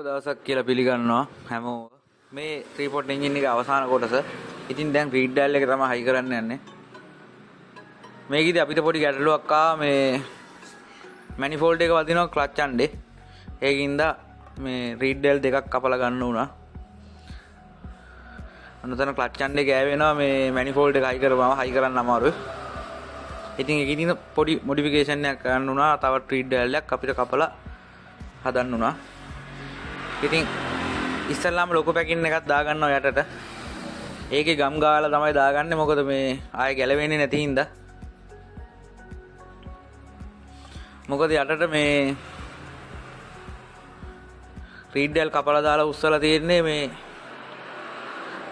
දවසක් කියලා පිළිගන්නවා හැමෝම. මේ ත්‍රිපොට් එන්ජින් එක අවසාන කොටස. ඉතින් දැන් රීඩ් ඩයල් එක තමයි හයි කරන්න යන්නේ. මේකෙදි අපිට පොඩි ගැටලුවක් ආවා. මේ මැනිෆෝල්ඩ් එක වදිනවා ක්ලච් අණ්ඩේ. ඒකින්ද මේ රීඩ් ඩයල් දෙකක් කපලා ගන්න උනා. අන්නතන ක්ලච් අණ්ඩේ ගෑවෙනවා. මේ මැනිෆෝල්ඩ් එක හයි කරන්න අමාරුයි. ඉතින් ඒකෙදි පොඩි මොඩිෆිකේෂන් එකක් කරන්න උනා. තව රීඩ් ඩයල් එකක් අපිට කපලා හදන්න උනා. ඉතින් ඉස්සල්ලාම ලොකු පැකින් එකක් දාගන්නවා යටට. ඒකේ ගම් ගාලා තමයි දාගන්නේ. මොකද මේ ආයෙ ගැලවෙන්නේ නැති හින්දා. මොකද යටට මේ රීඩ් ඩයල් කපලා දාලා උස්සලා තියෙන්නේ මේ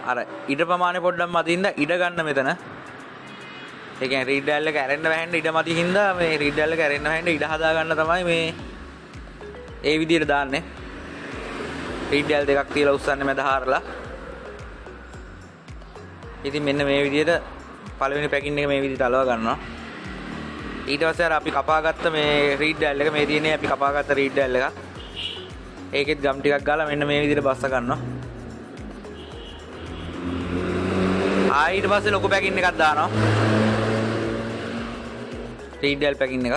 අර ඉඩ ප්‍රමාණය පොඩ්ඩක් මතින්ද ඉඩ ගන්න මෙතන. ඒ කියන්නේ රීඩ් ඩයල් එක ඇරෙන්න වැහෙන්න ඉඩ මති හින්දා මේ රීඩ් ඩයල් එක ඇරෙන්න වැහෙන්න ඉඩ හදා ගන්න තමයි මේ ඒ විදිහට දාන්නේ. රීඩ් ඩයල් දෙකක් තියලා උස්සන්නේ මැද හාරලා. ඉතින් මෙන්න මේ විදිහට පළවෙනි පැකින් එක මේ විදිහට අලව ගන්නවා. ඊට පස්සේ අර අපි කපාගත්ත මේ රීඩ් ඩයල් එක මේ තියෙන්නේ අපි කපාගත්ත රීඩ් ඩයල් එක. ඒකෙත් ගම් ටිකක් ගාලා මෙන්න මේ විදිහට බස්ස ගන්නවා. ඊට පස්සේ ලොකු පැකින් එකක් දානවා. රීඩ් ඩයල් පැකින් එක.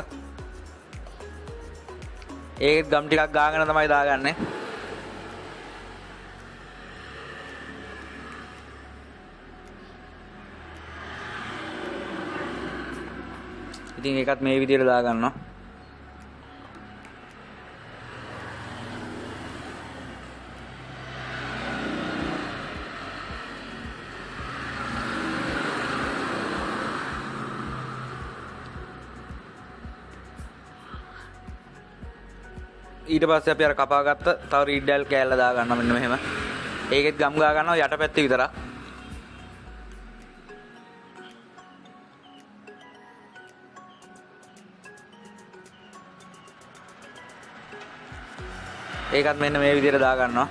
ඒකෙත් ගම් ටිකක් ගාගෙන තමයි දාගන්නේ. ඉතින් ඒකත් මේ විදිහට දාගන්නවා. ඊට පස්සේ අපි අර කපාගත්ත තව රීඩ් ඩයල් කෑල්ල දාගන්නවා මෙන්න මෙහෙම. ඒකෙත් ගම් ගා ගන්නවා යටපැත්තේ විතරක්. ඒකත් මෙන්න මේ විදිහට දාගන්නවා.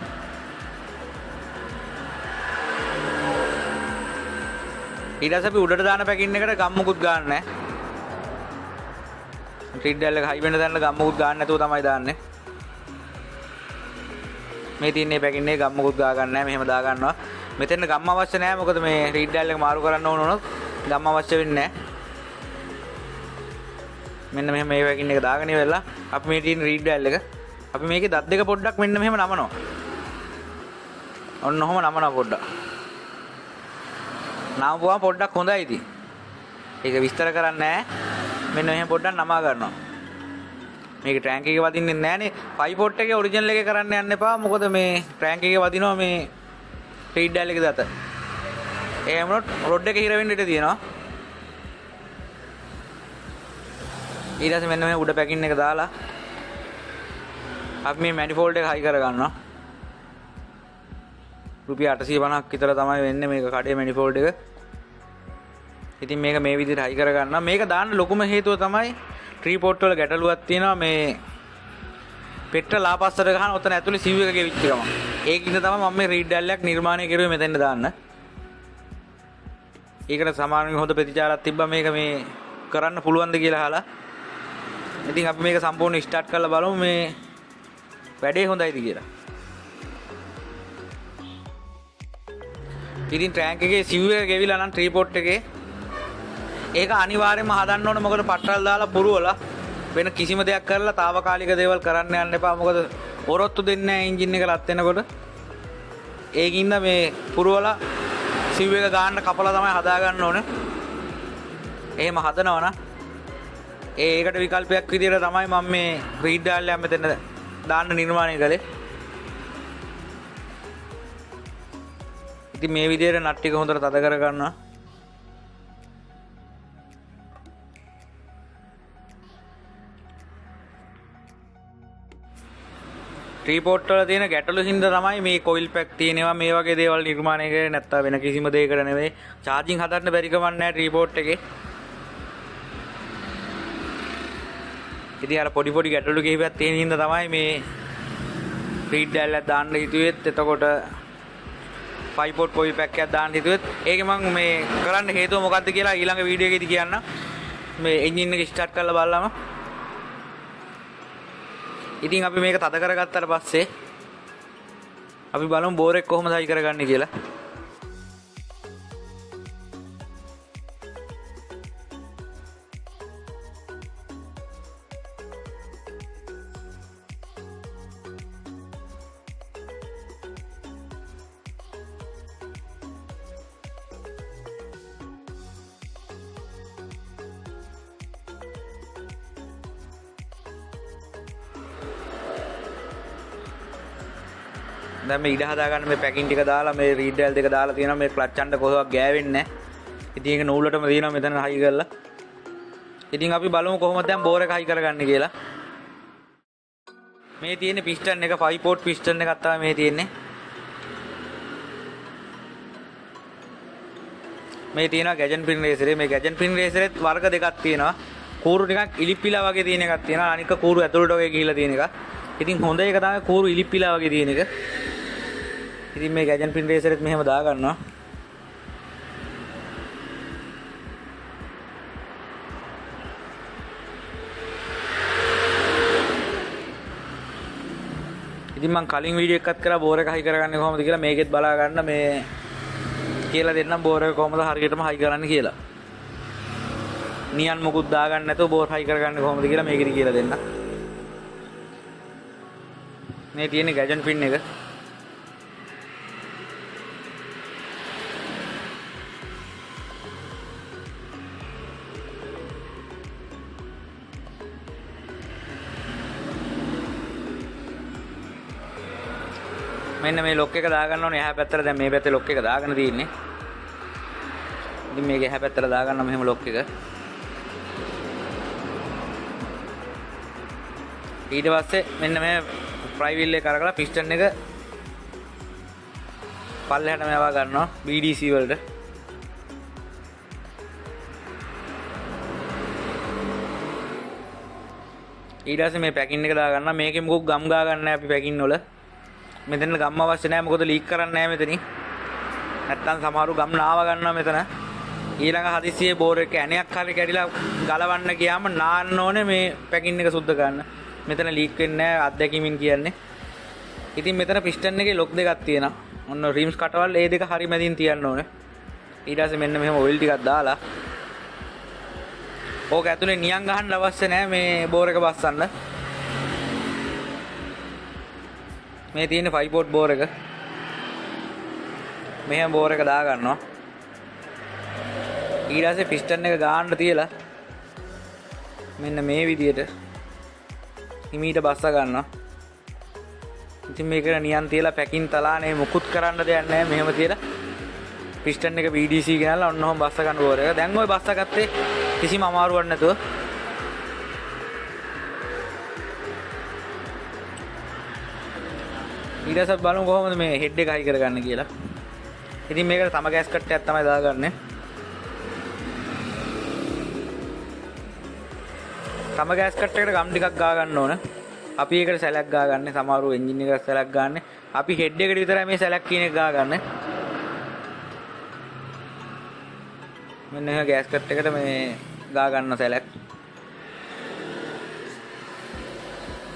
ඊට පස්සේ අපි උඩට දාන පැකින් එකට ගම් මුකුත් ගන්න නැහැ. රීඩ් ඩයල් එක හයි වෙන තැනට ගම් මුකුත් ගන්න නැතුව තමයි දාන්නේ. මේ තියන්නේ පැකින් එකේ ගම් මුකුත් ගා ගන්න නැහැ. මෙහෙම දා ගන්නවා. මෙතන ගම් අවශ්‍ය නැහැ. මොකද මේ රීඩ් ඩයල් එක මාරු කරන්න ඕන වුණොත් ගම් අවශ්‍ය වෙන්නේ නැහැ. මෙන්න මෙහෙම මේ පැකින් එක දාගෙන ඉවරලා අපි මේ තියෙන රීඩ් ඩයල් එක අපි මේකේ දත් දෙක පොඩ්ඩක් මෙන්න මෙහෙම නමනවා. ඔන්න ඔහොම නමනවා පොඩ්ඩක්. නමපුවාම පොඩ්ඩක් හොඳයි ඉතින්. ඒක විස්තර කරන්නේ නැහැ. මෙන්න මෙහෙම පොඩ්ඩක් නමා ගන්නවා. මේක ටැංක් එකේ වදින්නේ නැහනේ. පයිපොට් එකේ ඔරිජිනල් එකේ කරන්න යන්න එපා. මොකද මේ ටැංක් එකේ වදිනවා මේ රීඩ් ඩයල් එකේ දත. එහෙම වුණොත් රොඩ් එකේ හිර වෙන්න ඉඩ තියෙනවා. ඊට පස්සේ මෙන්න මේ උඩ පැකින් එක දාලා අපි මේ මැනිෆෝල්ඩ් එක හයි කර ගන්නවා. රුපියල් 850ක් විතර තමයි වෙන්නේ මේක කඩේ මැනිෆෝල්ඩ් එක. ඉතින් මේක මේ විදිහට හයි කර ගන්නවා. මේක දාන්න ලොකුම හේතුව තමයි ත්‍රිපොට් වල ගැටලුවක් තියෙනවා. මේ පෙට්‍රල් ආපස්සට ගහන ඔතන ඇතුලේ සිව් එක ගෙවිච්ච ගම. ඒකින්ද තමයි මම මේ රීඩ් ඩයල් එකක් නිර්මාණය කරුවේ මෙතෙන්ට දාන්න. ඒකට සමානව හොඳ ප්‍රතිචාරයක් තිබ්බා මේක මේ කරන්න පුළුවන්ද කියලා අහලා. ඉතින් අපි මේක සම්පූර්ණ ස්ටාර්ට් කරලා බලමු මේ වැඩේ හොඳයිද කියලා. ඉතින් ටැංක් එකේ සිව් එක ගෙවිලා නම් ත්‍රිපොට් එකේ ඒක අනිවාර්යයෙන්ම හදන්න ඕන. මොකද පට්ටල් දාලා පුරවලා වෙන කිසිම දෙයක් කරලා తాවකාලික දේවල් කරන්න යන්න එපා. මොකද ඔරොත්තු දෙන්නේ නැහැ එන්ජින් එක රත් වෙනකොට. ඒකින්ද මේ පුරවලා සිව් එක ගන්න කපලා තමයි හදා ගන්න ඕනේ. එහෙම හදනවනම් ඒකට විකල්පයක් විදියට තමයි මම මේ රීඩ් ඩයල් එක මෙතන දාන්න නිර්මාණය කළේ. ඉතින් මේ විදියට නට් ටික හොඳට තද කර ගන්නවා. ත්‍රිපොට් වල තියෙන ගැටලු හින්දා තමයි මේ කොයිල් පැක් තියෙනවා මේ වගේ දේවල් නිර්මාණය කරේ. නැත්තම් වෙන කිසිම දෙයකට නෙවෙයි. චාර්ජින් හදන්න බැරි කමක් නැහැ ත්‍රිපොට් එකේ. ඉතින් අර පොඩි පොඩි ගැටලු කිහිපයක් තියෙන හින්දා තමයි මේ රීඩ් ඩයල් එකක් දාන්න හිතුවෙත්. එතකොට පයිපොට් කොයිල් පැක් එකක් දාන්න හිතුවෙත්. ඒකේ මම මේ කරන්න හේතුව මොකද්ද කියලා ඊළඟ වීඩියෝ එකේදී කියන්නම්. මේ එන්ජින් එක ස්ටාර්ට් කරලා බලලාම ඉතින් අපි මේක තද කරගත්තාට පස්සේ අපි බලමු බෝර් එක කොහොමද හයි කරගන්නේ කියලා. දැන් මේ ඉඩ හදාගන්න මේ පැකින් ටික දාලා මේ රීඩ් ඩයල් දෙක දාලා තියෙනවා මේ ක්ලච් අන්ට කොහොමවත් ගෑවෙන්නේ නැහැ. ඉතින් ඒක නූලටම තියෙනවා මෙතන හයි කරලා. ඉතින් අපි බලමු කොහොමද දැන් බෝර් එක හයි කරගන්නේ කියලා. මේ තියෙන්නේ පිස්ටන් එක 5 පෝට් පිස්ටන් එකක් තමයි මේ තියෙන්නේ. මේ තියෙනවා ගැජන් පින් රේසරේ. මේ ගැජන් පින් රේසරෙත් වර්ග දෙකක් තියෙනවා. කූරු ටිකක් ඉලිප්පිලා වගේ තියෙන එකක් තියෙනවා. අනික කූරු ඇතුළට වගේ ගිහිලා තියෙන එකක්. ඉතින් හොඳ එක තමයි කූරු ඉලිප්පිලා වගේ තියෙන එක. ඉතින් මේ ගැජන් පින් රේසරෙත් මෙහෙම දා ගන්නවා. ඉතින් මම කලින් වීඩියෝ එකක් කරලා බෝර් එක හයි කරගන්නේ කොහොමද කියලා මේකෙත් බලා ගන්න මේ කියලා දෙන්නම් බෝර් එක කොහොමද හරියටම හයි කරන්නේ කියලා. නියන් මොකුත් දාගන්න නැතුව බෝර් හයි කරගන්නේ කොහොමද කියලා මේකෙදි කියලා දෙන්න. මේ තියෙන්නේ ගැජන් පින් එක. මෙන්න මේ ලොක් එක දාගන්න ඕනේ එහා පැත්තට. දැන් මේ පැත්තේ ලොක් එක දාගෙන තියෙන්නේ. ඉතින් මේක එහා පැත්තට දාගන්න මෙහෙම ලොක් එක. ඊට පස්සේ මෙන්න මේ ෆ්‍රයි වීල් එක අරගලා පිස්ටන් එක පල්ලෙහාට මේවා ගන්නවා BDC වලට. ඊට පස්සේ මේ පැකින් එක දාගන්නවා. මේකේ මොකක් ගම් ගා ගන්න නැහැ අපි පැකින් වල. මෙතන ගම් අවශ්‍ය නැහැ. මොකද ලීක් කරන්නේ නැහැ මෙතනින්. නැත්තම් සමහරු ගම් නාව ගන්නවා මෙතන. ඊළඟ හදිස්සියේ බෝර් එක ඇණයක් හරි කැඩිලා ගලවන්න ගියාම නාන්න ඕනේ මේ පැකින් එක සුද්ධ කරන්න. මෙතන ලීක් වෙන්නේ නැහැ අත්දැකීමින් කියන්නේ. ඉතින් මෙතන පිස්ටන් එකේ ලොක් දෙකක් තියෙනවා. ඔන්න රිම්ස් කටවල් ඒ දෙක හරි මැදින් තියන්න ඕනේ. ඊට පස්සේ මෙන්න මෙහෙම ඔයිල් ටිකක් දාලා ඕක ඇතුලේ නියන් ගහන්න අවශ්‍ය නැහැ මේ බෝර් එක බස්සන්න. මේ තියෙන 5 පෝට් බෝර් එක. මෙහෙම බෝර් එක දා ගන්නවා. ඊට පස්සේ පිස්ටන් එක ගාන්න තියලා මෙන්න මේ විදියට හිමීට බස්ස ගන්නවා. ඉතින් මේකට නියන් තියලා පැකින් තලානේ මුකුත් කරන්න දෙයක් නැහැ. මෙහෙම තියලා පිස්ටන් එක BDC ගෙනල්ලා ඔන්න ඔහොම බස්ස ගන්න බෝර් එක. දැන් ওই බස්ස ගත්තේ කිසිම අමාරුවක් නැතුව. ඊට පස්සේ බලමු කොහොමද මේ හෙඩ් එක හයි කරගන්න කියලා. ඉතින් මේකට තම ගෑස් කට්ටයක් තමයි දාගන්නේ. තම ගෑස් කට්ටයකට ගම් ටිකක් ගා ගන්න ඕන. අපි ඒකට සැලක් ගා ගන්න. සමහරව එන්ජින් එකට සැලක් ගන්න. අපි හෙඩ් එකට විතරයි මේ සැලක් කියන එක ගා ගන්න. මෙන්න එහෙම ගෑස් කට්ටයකට මේ ගා ගන්න සැලක්.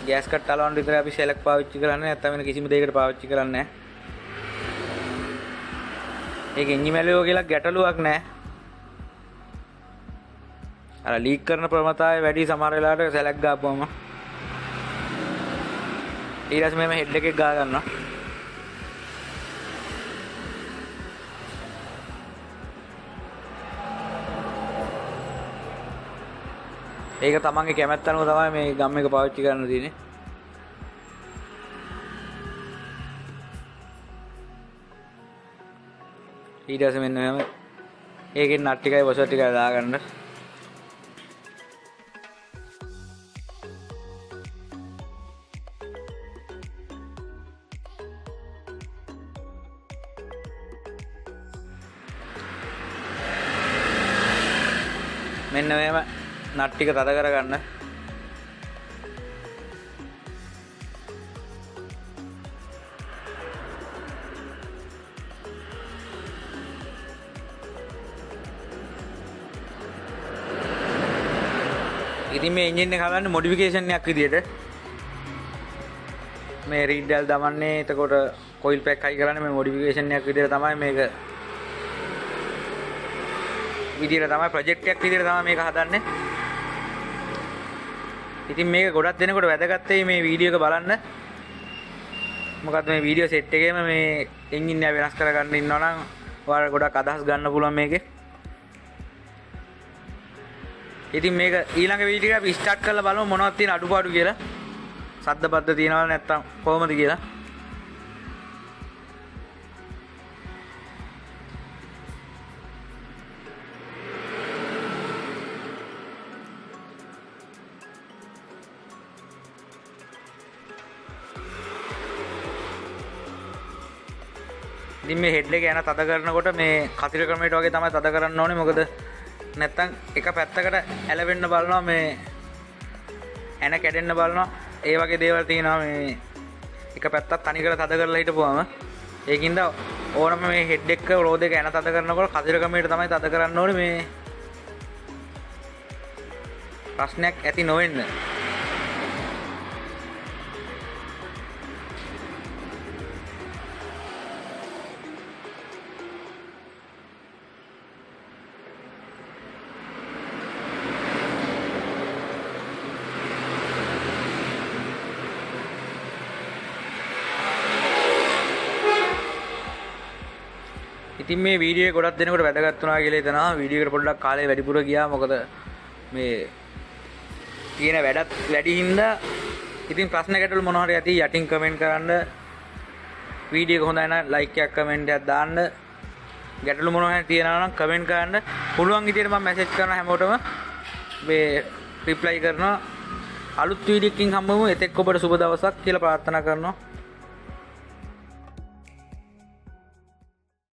ගෑස් කට් අලවන්න විතරයි අපි සැලක් පාවිච්චි කරන්නේ. නැත්නම් වෙන කිසිම දෙයකට පාවිච්චි කරන්නේ නැහැ. ඒක එන්ජින් මැලුවෝ කියලා ගැටලුවක් නැහැ. අර ලීක් කරන ප්‍රවණතාවය වැඩි සමහර වෙලාවට සැලක් ගාපුවම. ඊට පස්සේ මම හෙඩ් එකේ ගා ගන්නවා. ඒක තමන්ගේ කැමැත්ත අනුව තමයි මේ ගම් එක පාවිච්චි කරන්න තියෙන්නේ. ඊට පස්සේ මෙන්න මෙහෙම ඒකෙන් නට් ටිකයි වොෂර් ටිකයි දාගන්න. මෙන්න මෙහෙම නට් ටික තද කරගන්න. ඉතින් මේ එන්ජින් එක හදන්නේ මොඩිෆිකේෂන් එකක් විදියට. මේ රීඩ් ඩයල් දමන්නේ. එතකොට කොයිල් පැක් හයි කරන්නේ මේ මොඩිෆිකේෂන් එකක් විදිහට තමයි මේක ප්‍රොජෙක්ට් එකක් විදිහට තමයි මේක හදන්නේ. ඉතින් මේක ගොඩක් දෙනකොට වැදගත් වෙයි මේ වීඩියෝ එක බලන්න. මොකද මේ වීඩියෝ සෙට් එකේම මේ එන්ජින් එක වෙනස් කරගන්න ඉන්නවා නම් ඔයාලට ගොඩක් අදහස් ගන්න පුළුවන් මේකේ. ඉතින් මේක ඊළඟ වීඩියෝ එක අපි ස්ටාර්ට් කරලා බලමු මොනවද තියෙන අඩුපාඩු කියලා. සද්ද බද්ද තියනවද නැත්නම් කොහොමද කියලා. ඉතින් මේ හෙඩ් එක යන තද කරනකොට මේ කතිර ක්‍රමයට වගේ තමයි තද කරන්න ඕනේ. මොකද නැත්තම් එක පැත්තකට ඇලවෙන්න බලනවා මේ ඇන කැඩෙන්න බලනවා. ඒ වගේ දේවල් තියෙනවා මේ එක පැත්තක් තනිකර තද කරලා හිටපුවාම. ඒකින්ද ඕනම මේ හෙඩ් එක රෝද එක ඇන තද කරනකොට කතිර ක්‍රමයට තමයි තද කරන්න ඕනේ මේ ප්‍රශ්නයක් ඇති නොවෙන්න. ඉතින් මේ වීඩියෝ එක ගොඩක් දෙනකොට වැදගත් වුණා කියලා හිතනවා. වීඩියෝ එකට පොඩ්ඩක් කාලේ වැඩිපුර ගියා. මොකද මේ තියෙන වැඩත් වැඩි හින්දා ඉතින් ප්‍රශ්න ගැටළු මොනවා හරි ඇති යටින් කමෙන්ට් කරන්න. වීඩියෝ එක හොඳයි නම් ලයික් එකක් කමෙන්ට් එකක් දාන්න. ගැටළු මොනවා හරි තියෙනවා නම් කමෙන්ට් කරන්න. පුළුවන් විදියට මම මැසේජ් කරනවා හැමෝටම. මේ රිප්ලයි කරනවා. අලුත් වීඩියෝ එකකින් හම්බෙමු. එතෙක් ඔබට සුබ දවසක් කියලා ප්‍රාර්ථනා කරනවා.